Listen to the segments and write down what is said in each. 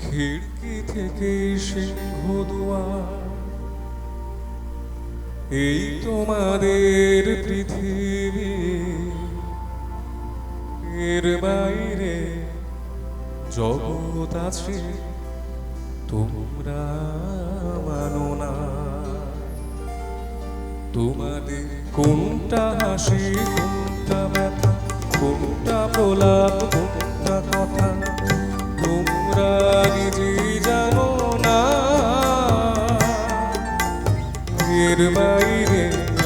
খিড়কি থেকে সিংহ দুয়ার, এই তোমাদের পৃথিবী, এর বাইরে জগৎ আছে তোমরা মানো না। তোমাদের কোনটা হাসি, কোনটা ব্যথা, কোনটা প্রলাপ, কোনটা কথা তোমরা নিজেই জানো না। এর বাইরে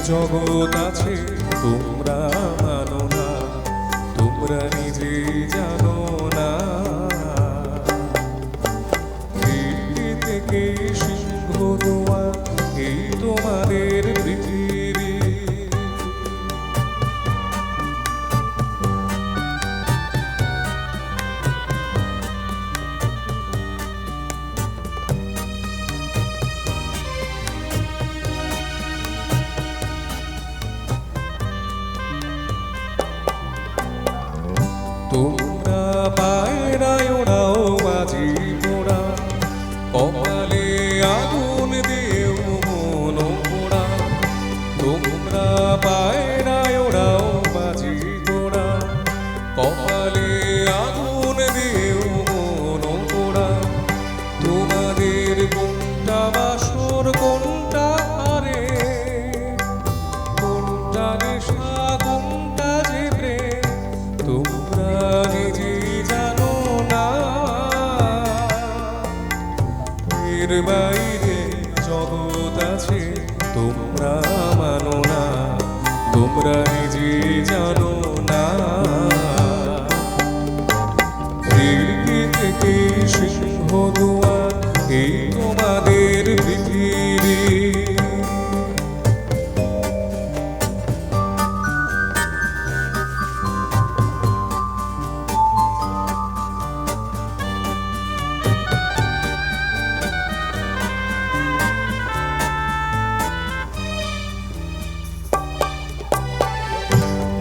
জগৎ আছে তোমরা মানো না, তোমরা নিজেই জানো না। খিড়কি থেকে সিংহ দুয়ার, এই তোমাদের পৃথিবী। তোমরা পায়রায় ওড়াও বাজি পোড়া, কপালে আগুন দিয়েও মন পোড়া। তোমরা পায়রায় ওড়াও বাজি পোড়া, কপালে আগুন দিয়েও মন পোড়া। তোমাদের কোনটা বাসর, কোনটা হারে, কোনটা নেশা, কোনটা যে প্রেম তোমরা নিজেই জানো না। এর বাইরে জগৎ আছে তোমরা মানো না, তোমরা নিজেই জানো না। খিড়কি থেকে সিংহ দুয়ার, এই তোমাদের পৃথিবী।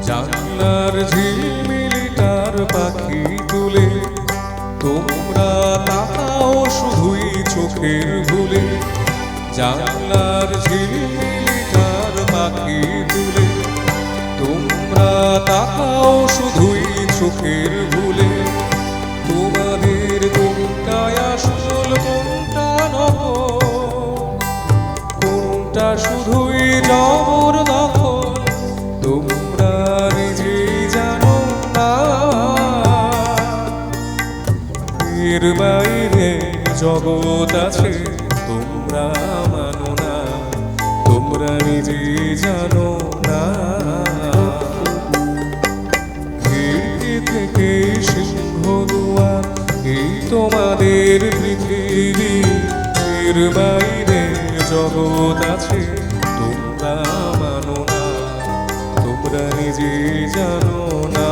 জানলার ঝিলমিলিটার পাখি তুলে তোমরা তাকাও শুধুই চোখের ভুলে। জানলার ঝিলমিলিটার পাখি তুলে তোমরা তাকাও শুধুই চোখের ভুলে। তোমাদের কোনটা আসল, কোনটা নকল, কোনটা শুধুই জবরদখল তোমরা নিজেই জানো না। এর বাইরে জগৎ আছে তোমরা মানো না, তোমরা নিজেই জানো না। খিড়কি থেকে সিংহ দুয়ার, এই তোমাদের পৃথিবী। এর বাইরে জগৎ আছে তোমরা মানো না, তোমরা নিজেই জানো না।